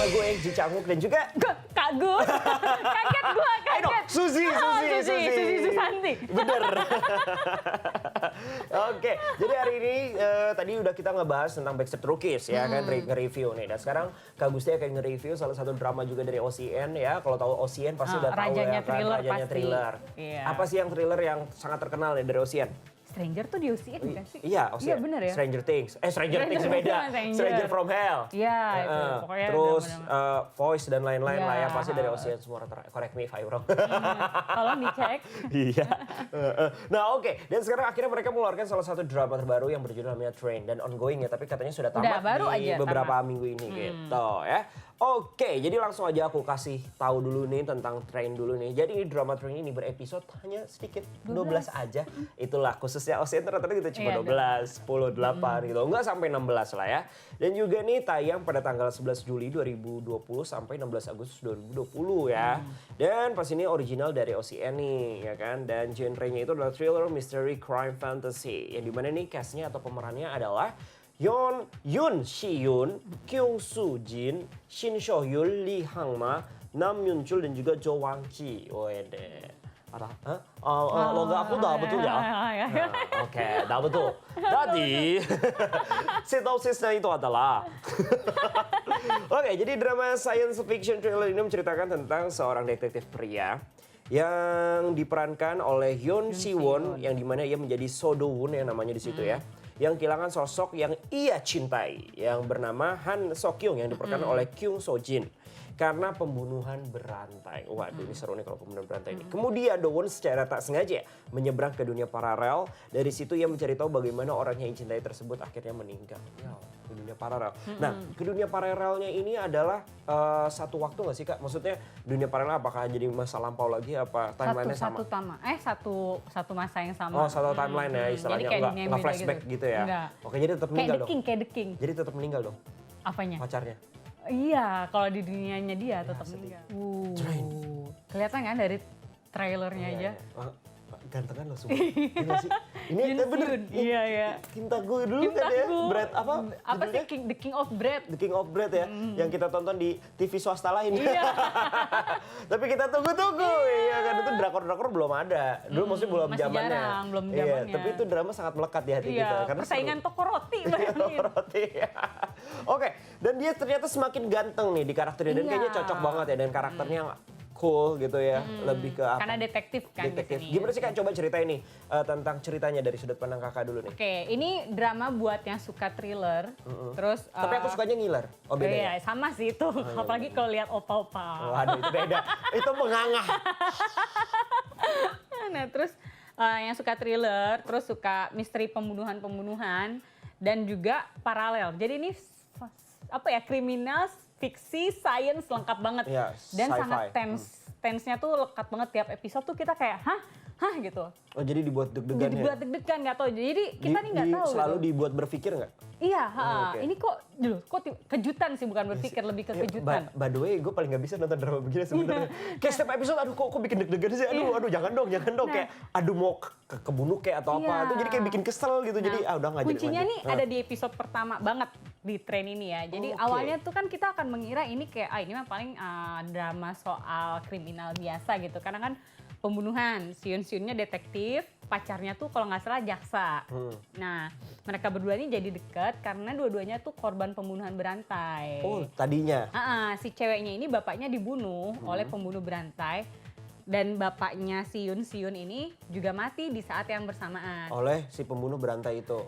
bersama gue Ji Changwook dan juga Kak Gus. Kaget gue, kaget. Suzy Susanti. Bener. Oke, jadi hari ini tadi udah kita ngebahas tentang Backstreet Rookies ya kan, nge-review nih. Dan sekarang Kak Gusti akan nge-review salah satu drama juga dari OCN ya. Kalau tahu OCN pasti udah tahu ya kan, rajanya thriller. Iya. Apa sih yang thriller yang sangat terkenal ya dari OCN? Stranger tuh di UCN kan sih? Iya, OCN. Iya bener ya? Stranger Things beda. Stranger from Hell. Iya, itu pokoknya. Terus bener-bener. Voice dan lain-lain lah ya, Iya. pasti dari OCN semua rata-rata. Correct me if I'm wrong. Tolong dicek. Iya. Nah oke, dan sekarang akhirnya mereka mengeluarkan salah satu drama terbaru yang berjudul namanya Train dan ongoing ya, tapi katanya sudah tamat baru di aja beberapa tamat. minggu ini gitu ya. Oke, jadi langsung aja aku kasih tahu dulu nih tentang Train dulu nih. Jadi drama Train ini berepisode hanya sedikit, 12 aja. Itulah khususnya OCN ternyata gitu cuma 12, 10, 8 gitu. Enggak sampai 16 lah ya. Dan juga nih tayang pada tanggal 11 Juli 2020 sampai 16 Agustus 2020 ya. Dan pas ini original dari OCN nih ya kan. Dan genre-nya itu adalah thriller, mystery, crime, fantasy. Yang dimana nih cast-nya atau pemerannya adalah Yoon Si-yoon, Kyung Soo-jin, Shin So-hyul, Lee Hang-ma, Nam Yoon-chul dan juga Jo Wang-ki. Wede. Logo aku dah betul ya? Oke, dah betul. Jadi, sinopsisnya itu adalah Oke, jadi drama science fiction thriller ini menceritakan tentang seorang detektif pria yang diperankan oleh Yoon Si-won yang dimana ia menjadi So Do-woon yang namanya di situ ya. Yang kehilangan sosok yang ia cintai yang bernama Han So-kyung yang diperankan oleh Kyung So-jin karena pembunuhan berantai. Waduh, ini seru nih kalau pembunuhan berantai ini. Kemudian Do-won secara tak sengaja menyeberang ke dunia paralel. Dari situ ia mencari tahu bagaimana orang yang dicintai tersebut akhirnya meninggal. Ya, ke dunia paralel. Nah, ke dunia paralelnya ini adalah satu waktu nggak sih Kak? Maksudnya dunia paralel apakah jadi masa lampau lagi apa timeline-nya sama? Satu masa yang sama. Oh, satu timeline ya istilahnya, nggak flashback gitu ya? Enggak. Oke, jadi tetap meninggal dong? Kayak The King. Jadi tetap meninggal dong Apanya? pacarnya? Iya, kalau di dunianya dia tetap meninggal. Train. Kelihatan kan dari trailernya aja. Gantengan loh semua. Ini sih. Ini kan bener. Iya, iya. Kintaku dulu kan ya. Bread apa? Apa sih The King of Bread? The King of Bread ya. Yang kita tonton di TV swasta lain. Iya. Tapi kita tunggu-tunggu. Iya kan, itu drakor-drakor belum ada. Dulu maksudnya belum masih zamannya. jarang, belum Iya, zamannya. tapi itu drama sangat melekat di hati Iya, kita. Karena persaingan seru. toko roti. Toko roti. Oke, dan dia ternyata semakin ganteng nih di karakternya. Dan Iya. kayaknya cocok banget ya. Dan karakternya cool gitu ya. Lebih ke apa? Karena detektif kan Detektif. di sini. Gimana sih Kak? Coba ceritain nih tentang ceritanya dari sudut pandang Kakak dulu nih. Oke, ini drama buat yang suka thriller. Terus Tapi aku sukanya ngiler. Oh beda ya? iya, sama sih itu. Apalagi kalau lihat opa-opa. Waduh itu beda. Itu mengangah. Nah, terus yang suka thriller, terus suka misteri pembunuhan-pembunuhan dan juga paralel. Jadi ini apa ya, kriminal, fiksi, science lengkap banget. Ya, Dan sci-fi. sangat tense-nya tuh lekat banget, tiap episode tuh kita kayak hah gitu. Oh jadi dibuat deg-degan ya? Dibuat deg-degan, nggak tahu. Jadi kita nih nggak tahu. Selalu gitu. dibuat berpikir nggak? Iya, oke. ini kok kejutan sih, bukan berpikir, lebih ke kejutan. By the way, gue paling nggak bisa nonton drama begini sebenarnya. Kayak setiap episode, aduh kok bikin deg-degan sih? Aduh jangan dong. Kayak aduh mau kebunuh kayak atau apa. Iya. Itu jadi kayak bikin kesel gitu. Jadi udah nggak jadi. Kuncinya lanjut. nih ada di episode pertama banget di Train ini ya. Jadi Oke. awalnya tuh kan kita akan mengira ini kayak ini mah paling drama soal kriminal biasa gitu. Karena kan pembunuhan, Siun-Siunnya detektif, pacarnya tuh kalau nggak salah jaksa. Nah, mereka berdua ini jadi deket karena dua-duanya tuh korban pembunuhan berantai. Oh tadinya. Si ceweknya ini bapaknya dibunuh oleh pembunuh berantai. Dan bapaknya Siun ini juga mati di saat yang bersamaan. Oleh si pembunuh berantai itu.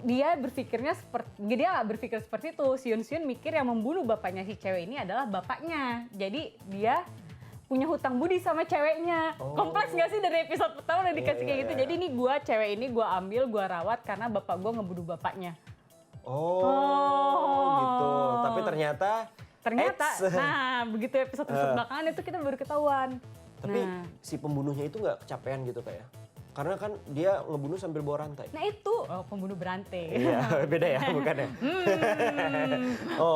Dia nggak berpikir seperti itu. Siun mikir yang membunuh bapaknya si cewek ini adalah bapaknya. Jadi dia punya hutang budi sama ceweknya. Kompleks nggak sih dari episode pertama udah dikasih kayak gitu. Jadi ini cewek ini gue ambil, gue rawat karena bapak gue ngebunuh bapaknya. Gitu. Tapi ternyata. Nah begitu episode belakangan itu kita baru ketahuan. Tapi si pembunuhnya itu nggak kecapean gitu kayak. Karena kan dia ngebunuh sambil bawa rantai. Nah itu pembunuh berantai. Iya, beda ya, bukan ya?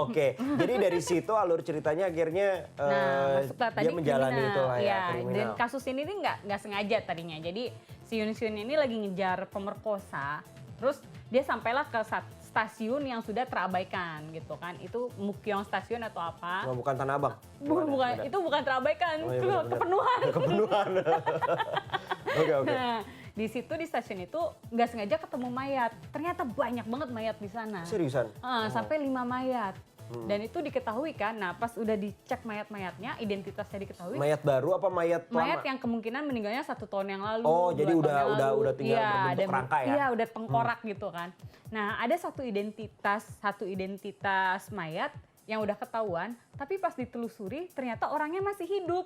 Oke, jadi dari situ alur ceritanya akhirnya masuklah dia menjalani itu lah ya, kriminal. Dan kasus ini nggak sengaja tadinya. Jadi si Yun ini lagi ngejar pemerkosa, terus dia sampailah ke stasiun yang sudah terabaikan gitu kan. Itu Mukyong Stasiun atau apa. Oh, bukan Tanah Abang? Bukan, itu bukan terabaikan, Oh, iya, itu benar-benar. kepenuhan. Kepenuhan. Oke. Nah, di situ di stasiun itu nggak sengaja ketemu mayat. Ternyata banyak banget mayat di sana. Seriusan? Sampai 5 mayat. Dan itu diketahui kan, nah pas udah dicek mayat-mayatnya, identitasnya diketahui. Mayat baru apa mayat lama? Mayat yang kemungkinan meninggalnya 1 tahun yang lalu. Oh, 2 jadi tahun yang lalu. udah tinggal berbentuk kerangka ya? Iya, udah tengkorak gitu kan. Nah, ada satu identitas mayat yang udah ketahuan, tapi pas ditelusuri ternyata orangnya masih hidup.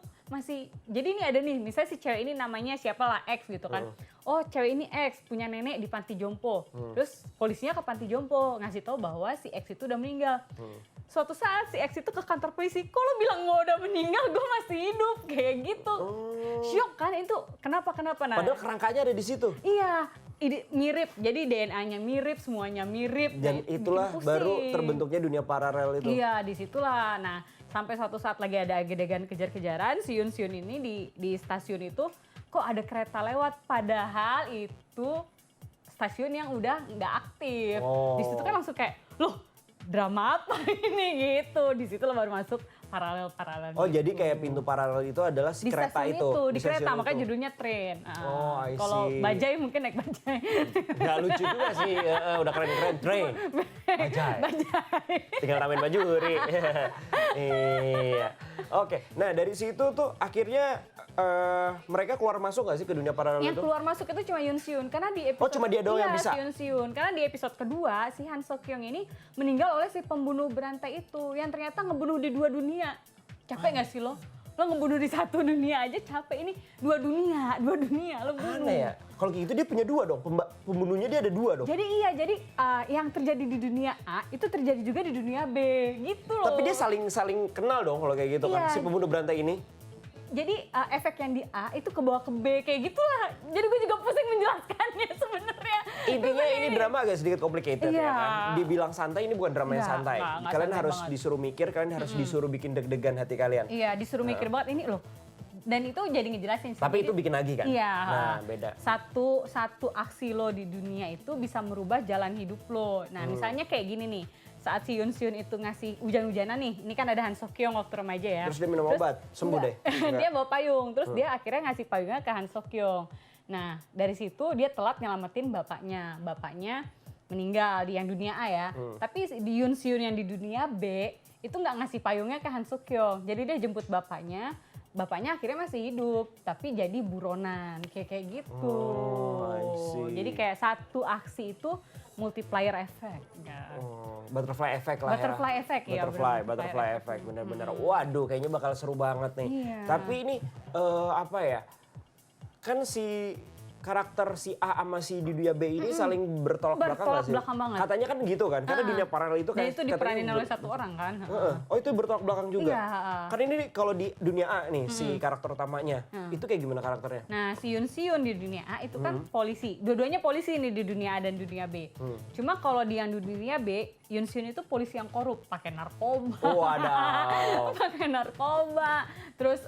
Jadi ini ada nih, misalnya si cewek ini namanya siapa lah, X gitu kan. Oh, cewek ini X, punya nenek di panti jompo. Terus polisinya ke panti jompo, ngasih tahu bahwa si X itu udah meninggal. Suatu saat si X itu ke kantor polisi, kok lo bilang gue udah meninggal, gue masih hidup, kayak gitu. Syok kan itu, kenapa? Nah, Padahal kerangkanya ada di situ. iya, mirip, jadi DNA-nya mirip, semuanya mirip. Dan Bikin itulah pusing. baru terbentuknya dunia paralel itu. Iya, disitulah. Nah, sampai suatu saat lagi ada adegan kejar-kejaran, si Yun Seon ini di stasiun itu, kok ada kereta lewat, padahal itu stasiun yang udah nggak aktif. Di situ kan langsung kayak, loh drama apa ini gitu. Di situ baru masuk paralel. Oh, jadi kayak pintu paralel itu adalah si di kereta stasiun itu. di kereta, stasiun makanya itu. judulnya train. Oh, I Kalau see. bajai mungkin naik bajai. Nggak lucu juga sih, udah keren-keren. Train. Bajai. Tinggal ramen bajuri. Iya. Oke, nah dari situ tuh akhirnya mereka keluar masuk nggak sih ke dunia paralel Yang itu? keluar masuk itu cuma Yoon Seon karena di episode cuma dia doang yang bisa? Yoon Seon karena di episode kedua si Han Sok Kyung ini meninggal oleh si pembunuh berantai itu yang ternyata ngebunuh di 2 dunia. Capek nggak sih lo? Lo ngebunuh di 1 dunia aja capek, ini 2 dunia lo bunuh. Aneh ya. Kalau kayak gitu dia punya 2 dong. Pembunuhnya dia ada 2 dong. Jadi yang terjadi di dunia A itu terjadi juga di dunia B gitu loh. Tapi dia saling kenal dong kalau kayak gitu kan Iya. si pembunuh berantai ini. Jadi efek yang di A itu ke bawah ke B kayak gitulah. Jadi gue juga pusing menjelaskannya sebenarnya. Intinya ini drama agak sedikit complicated ya Iya. kan. Dibilang santai ini bukan drama yang Nggak, santai. nggak Kalian santai harus banget. disuruh mikir, kalian harus disuruh bikin deg-degan hati kalian. Iya, disuruh mikir banget ini loh. Dan itu jadi ngejelasin sih. Tapi Jadi- itu bikin lagi kan? Iya. Nah, beda. Satu aksi lo di dunia itu bisa merubah jalan hidup lo. Nah, misalnya kayak gini nih. Saat si Yoon Seon itu ngasih hujan-hujanan nih. Ini kan ada Han Sok Kyung waktu remaja ya. Terus dia minum obat, sembuh deh. Dia bawa payung. Terus dia akhirnya ngasih payungnya ke Han Sok Kyung. Nah, dari situ dia telat nyelamatin bapaknya. Bapaknya meninggal di yang dunia A ya. Tapi di Yoon Seon yang di dunia B itu nggak ngasih payungnya ke Han Sok Kyung. Jadi dia jemput bapaknya. Bapaknya akhirnya masih hidup, tapi jadi buronan, kayak gitu. I see. Jadi kayak satu aksi itu multiplier effect. Butterfly effect lah Butterfly ya. effect, iya, Butterfly butterfly effect bener-bener. Waduh, kayaknya bakal seru banget nih. Iya. Tapi ini apa ya? Kan si karakter si A sama si di dunia B ini saling bertolak belakang nggak sih? Bertolak belakang banget. Katanya kan gitu kan, karena dunia paralel itu Dan kan itu diperanin oleh satu orang kan. Oh itu bertolak belakang juga? Iya. Karena ini kalau di dunia A nih si karakter utamanya, itu kayak gimana karakternya? Nah, si Yoon Seon di dunia A itu kan polisi. Dua-duanya polisi nih di dunia A dan dunia B. Cuma kalau di yang di dunia B, Yoon Seon itu polisi yang korup, pakai narkoba. Wadaw. Pakai narkoba. Terus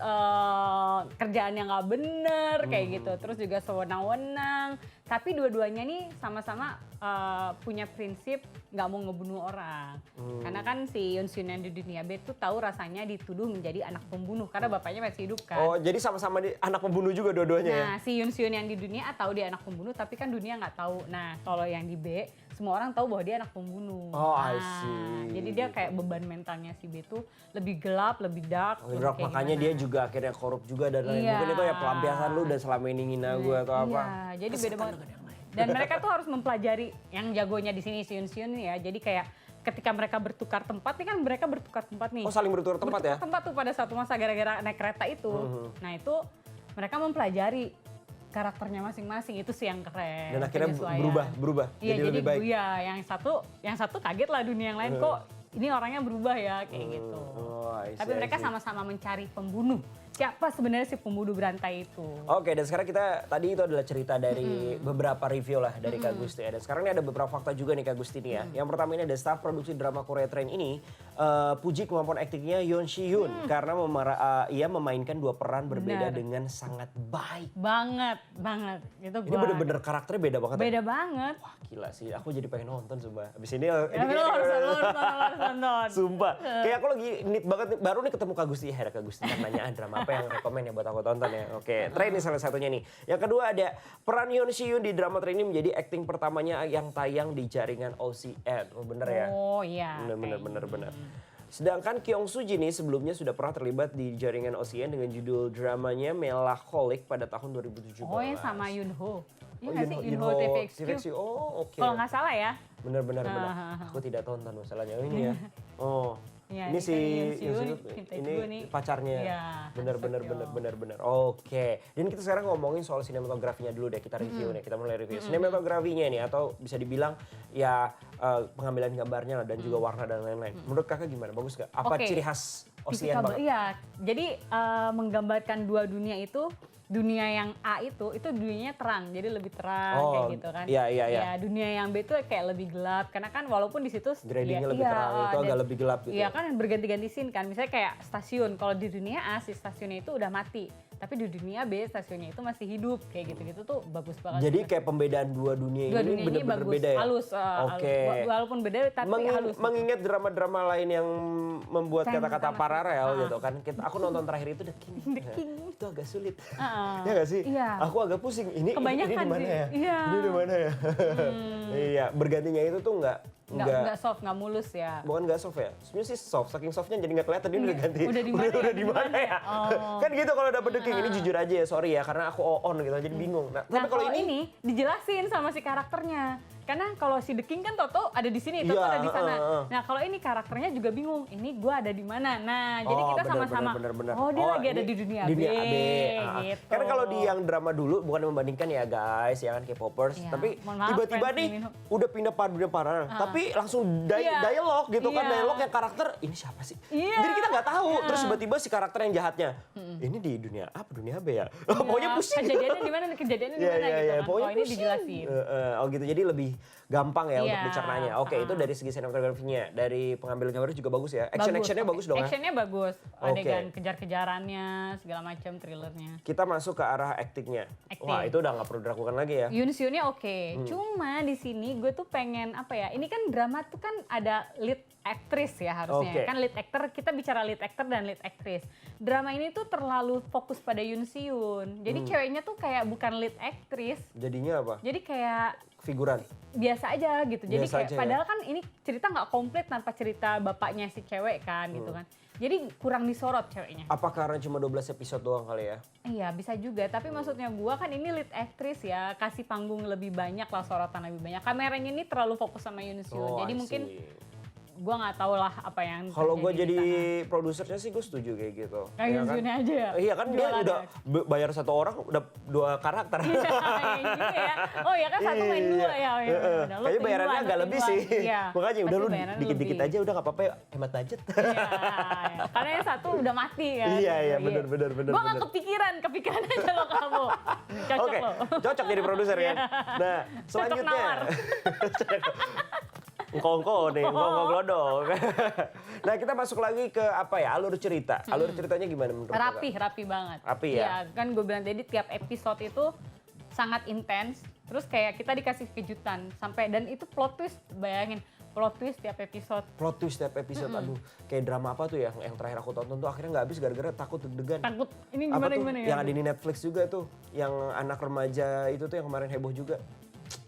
kerjaan yang nggak bener kayak gitu. Terus juga sewenang-wenang. Tapi dua-duanya nih sama-sama punya prinsip nggak mau ngebunuh orang. Karena kan si Yoon Seon yang di dunia B tuh tahu rasanya dituduh menjadi anak pembunuh karena bapaknya masih hidup kan. Oh jadi sama-sama anak pembunuh juga dua-duanya ya? Nah, si Yoon Seon yang di dunia A tahu dia anak pembunuh, tapi kan dunia nggak tahu. Nah, kalau yang di B, semua orang tahu bahwa dia anak pembunuh. Oh, I Nah, see. jadi dia kayak beban mentalnya si B tuh lebih gelap, lebih dark. lebih Rock, kayak makanya gimana. dia juga akhirnya korup juga dan lain. Iya. Mungkin itu ya pelampiasan lu udah selama ini ngina gue atau apa. Iya, jadi beda banget. Dan mereka tuh harus mempelajari yang jagonya di sini si Yoon Seon ya. Jadi kayak ketika mereka bertukar tempat, ini kan mereka bertukar tempat nih. Oh saling bertukar tempat ya? Tempat tuh pada satu masa gara-gara naik kereta itu. Nah itu mereka mempelajari karakternya masing-masing, itu sih yang keren. Dan akhirnya penyesuaian. berubah Iya, jadi lebih baik. Iya, yang satu kaget lah dunia yang lain kok ini orangnya berubah ya kayak gitu. Oh Tapi mereka sama-sama mencari pembunuh. Siapa sebenarnya si pembunuh berantai itu? Oke, dan sekarang tadi itu adalah cerita dari beberapa review lah dari Kak Gusti ya. Dan sekarang ini ada beberapa fakta juga nih Kak Gusti nih ya. Yang pertama ini ada staf produksi drama Korea Train ini, puji kemampuan aktingnya Yoon Si Hyun karena ia memainkan 2 peran berbeda dengan sangat baik. Banget. Itu Ini bener-bener karakternya beda banget. Beda banget. Wah gila sih, aku jadi pengen nonton sumpah. Abis ini Lo harus nonton. Sumpah, kayak aku lagi need banget nih, baru nih ketemu Kak Gusti. Ya Kak Gusti nanya drama apa yang rekomen ya buat aku tonton ya. Oke, Train ini salah satunya nih. Yang kedua ada peran Yoon Si Hyun di drama Train ini menjadi akting pertamanya yang tayang di jaringan OCN. Oh bener ya? Oh iya. Bener. Sedangkan Kyung Soo Jin nih sebelumnya sudah pernah terlibat di jaringan OCN dengan judul dramanya Melancholic pada tahun 2017. Oh yang sama Yoon Ho. Iya Oh, nggak sih? Yoon Ho TVXQ. Oh oke. Kalau nggak salah ya. Bener. Aku tidak tonton masalahnya. Oh, ini ya. Oh. Ya, ini si Yoon ini pacarnya. Ya, Bener. Oke. Dan kita sekarang ngomongin soal sinematografinya dulu deh. Kita review nih. Kita mulai review. Sinematografinya nih atau bisa dibilang ya pengambilan gambarnya lah dan juga warna dan lain-lain. Menurut Kakak gimana? Bagus gak? Apa ciri khas Ocean banget? Iya. Jadi menggambarkan 2 dunia itu, dunia yang A itu dunianya terang, jadi lebih terang kayak gitu kan. Iya. Ya, dunia yang B itu kayak lebih gelap, karena kan walaupun di situ gradingnya lebih terang, itu agak lebih gelap gitu. Iya kan berganti-ganti scene kan, misalnya kayak stasiun, kalau di dunia A si stasiunnya itu udah mati, tapi di dunia B stasiunnya itu masih hidup, kayak gitu-gitu tuh bagus banget. Jadi kayak pembedaan 2 dunia ini bener-bener bagus, beda ya? halus, walaupun beda tapi halus. Mengingat drama-drama lain yang membuat kata-kata paralel gitu kan. Aku nonton terakhir itu The King. Itu agak sulit. Ya gak sih? Iya. Aku agak pusing. Ini di mana ya? Iya. Ini di mana ya? Iya, bergantinya itu tuh Nggak soft, nggak mulus ya. Bukan nggak soft ya? Sebenarnya sih soft, saking softnya jadi nggak kelihatan dia udah ganti. Udah di mana ya? Kan gitu kalau dapet The King, ini jujur aja ya, sorry ya karena aku on gitu jadi bingung. Nah, tapi kalau ini dijelasin sama si karakternya. Karena kalau si The King kan Toto ada di sini, Toto ada di sana. Nah kalau ini karakternya juga bingung, ini gue ada di mana. Nah jadi kita sama-sama, bener. oh dia lagi ada di dunia B. Gitu. Karena kalau di yang drama dulu, bukan membandingkan ya guys, ya kan K-popers. Tapi tiba-tiba nih udah pindah dunia paralel. Tapi langsung dialog gitu kan, dialog yang karakter, ini siapa sih? Jadi kita nggak tahu. Terus tiba-tiba si karakter yang jahatnya, ini di dunia apa, dunia B ya? Pokoknya pusing. Kejadiannya di mana gitu kan. Pokoknya ini dijelasin. Oh gitu, jadi lebih gampang ya untuk dicernanya. Oke, itu dari segi sinematografinya, dari pengambilan gambarnya juga bagus ya. Actionnya bagus dong ya. Actionnya bagus, adegan kejar-kejarannya, segala macam thrillernya. Kita masuk ke arah actingnya. Wah itu udah nggak perlu diragukan lagi ya. Yoon Si Hyunnya oke. Cuma di sini gue tuh pengen apa ya? Ini kan drama tuh kan ada lead aktris ya harusnya. Kan lead actor, kita bicara lead actor dan lead aktris. Drama ini tuh terlalu fokus pada Yoon Si Hyun. Jadi ceweknya tuh kayak bukan lead aktris. Jadinya apa? Jadi kayak figuran. Biasa aja gitu. Jadi Biasa kayak aja, padahal kan ini cerita nggak komplit tanpa cerita bapaknya si cewek kan gitu kan. Jadi kurang disorot ceweknya. Apa karena cuma 12 episode doang kali ya? Iya bisa juga, tapi maksudnya gua kan ini lead aktris ya, kasih panggung lebih banyak lah, sorotan lebih banyak. Kameranya ini terlalu fokus sama Yoon Si Hyun. Jadi mungkin gue nggak tahu lah apa yang kalau gue jadi produsernya sih gue setuju kayak gitu. Kayak ya kan? aja ya? Iya kan dia udah bayar 1 orang udah 2 karakter. Iya ya. Oh ya kan 1 main 2 ya. Kayaknya bayarannya agak lebih sih. Iya. Makanya udah lu dikit-dikit aja udah nggak apa-apa, hemat budget. Iya. Karena yang 1 udah mati kan. Iya benar. Gue nggak kepikiran aja lo kamu. Cocok lo. Cocok jadi produser kan. Nah selanjutnya. Engkau nih, engkau glodok. Nah kita masuk lagi ke apa ya, alur cerita. Alur ceritanya gimana menurut Rapi banget. Rapi ya? Iya kan gue bilang tadi tiap episode itu sangat intens. Terus kayak kita dikasih kejutan. Dan itu plot twist, bayangin. Plot twist tiap episode. Plot twist tiap episode, aduh kayak drama apa tuh yang terakhir aku tonton tuh akhirnya nggak habis gara-gara takut deg-degan. Takut, ini gimana ya? Yang ada di Netflix juga tuh, yang anak remaja itu tuh yang kemarin heboh juga.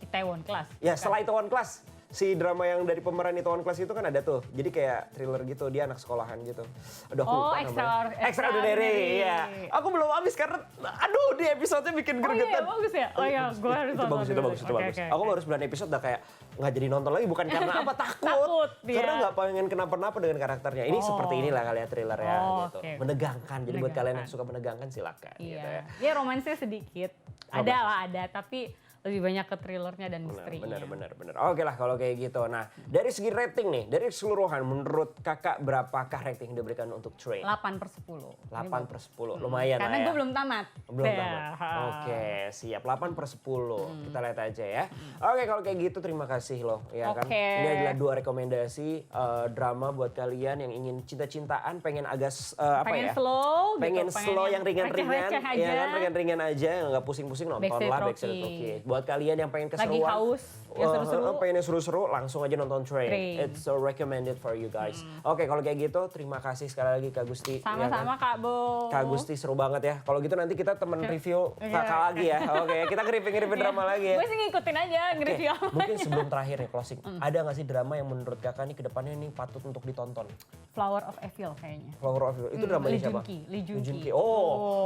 Itaewon Class. Ya setelah Itaewon Class. Si drama yang dari pemeran Itaewon Class itu kan ada tuh. Jadi kayak thriller gitu, dia anak sekolahan gitu. Aduh aku lupa namanya. Extraordinary. Iya. Aku belum habis karena aduh di episodenya bikin gregetan. Oh iya bagus ya? Oh iya gue harus nonton. Itu bagus. Aku baru 9 episode udah kayak nggak jadi nonton lagi. Bukan karena apa, takut. Karena nggak pengen kenapa-napa dengan karakternya. Ini seperti inilah kali ya thriller ya gitu. Menegangkan. Jadi buat kalian yang suka menegangkan silakan. Iya. Gitu ya. Ya romansnya sedikit. Ada. Tapi lebih banyak ke thrillernya dan misterinya. Benar. Oke lah kalau kayak gitu. Nah, dari segi rating nih, dari keseluruhan menurut kakak berapakah rating yang diberikan untuk Train? 8/10. 8/10, lumayan Karena lah ya. gue belum tamat. Belum tamat. Oke, siap. 8/10. Kita lihat aja ya. Oke, kalau kayak gitu terima kasih loh ya kan. Oke. Ini adalah 2 rekomendasi drama buat kalian yang ingin cinta-cintaan, pengen agak pengen slow gitu, pengen slow yang ringan-ringan, receh-receh aja. ya kan, ringan-ringan aja, nggak pusing-pusing nonton Backstreet lah Rookie. Backstreet Rookie. Buat kalian yang pengen keseruan, Lagi haus, yang seru-seru. pengen yang seru-seru, langsung aja nonton Train. Train. It's so recommended for you guys. Oke, kalau kayak gitu terima kasih sekali lagi Kak Gusti. ya kan? Sama-sama Kak Bo. Kak Gusti seru banget ya. Kalau gitu nanti kita temen review kakak lagi ya. Oke, kita nge-review drama lagi ya. Gue sih ngikutin aja, nge-review apa Mungkin aja. sebelum terakhir ya closing, ada nggak sih drama yang menurut kakak nih kedepannya nih patut untuk ditonton? Flower of Evil kayaknya. Flower of Evil, itu dramanya Lee siapa? Joon-ki, Lee Joon-ki.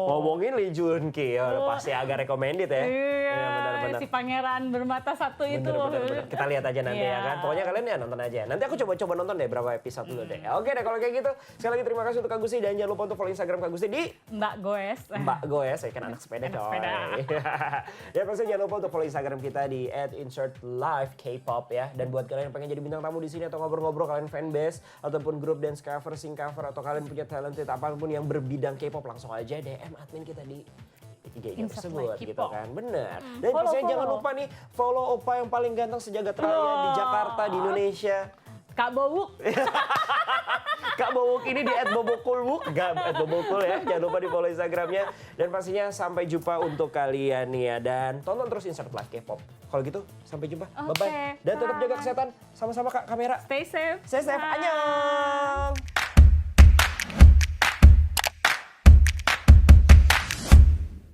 Ngomongin Lee Joon-ki, ya udah pasti agak recommended ya. Iya, benar-benar. si pangeran bermata satu itu. Bener. Kita lihat aja nanti ya Iya. kan. Pokoknya kalian ya nonton aja. Nanti aku coba nonton deh berapa episode dulu deh. Oke deh kalau kayak gitu. Sekali lagi terima kasih untuk Kak Gusti dan jangan lupa untuk follow Instagram Kak Gusti di Mbak Goes. Mbak Goes, saya kan anak sepeda Anak coy. sepeda. Ya pasti jangan lupa untuk follow Instagram kita di @insertlive_kpop ya. Dan buat kalian yang pengen jadi bintang tamu di sini atau ngobrol-ngobrol kalian fanbase ataupun grup dance cover, sing cover atau kalian punya talented apapun yang berbidang K-pop langsung aja DM admin kita di IG-nya Insert tersebut Live gitu K-pop. kan. Bener. Dan Follow, pastinya jangan follow. lupa nih follow Opa yang paling ganteng sejagat raya di Jakarta, di Indonesia. Kak Bowuk. Kak Bobok ini di @bobokulwuk, gak @bobokul ya. Jangan lupa di follow Instagramnya. Dan pastinya sampai jumpa untuk kalian nih ya. Dan tonton terus Insert Live K-pop. Kalau gitu sampai jumpa. Oke, Bye-bye. Dan tetap jaga bye. kesehatan. Sama-sama Kak kamera. Stay safe. Stay safe. Annyeong.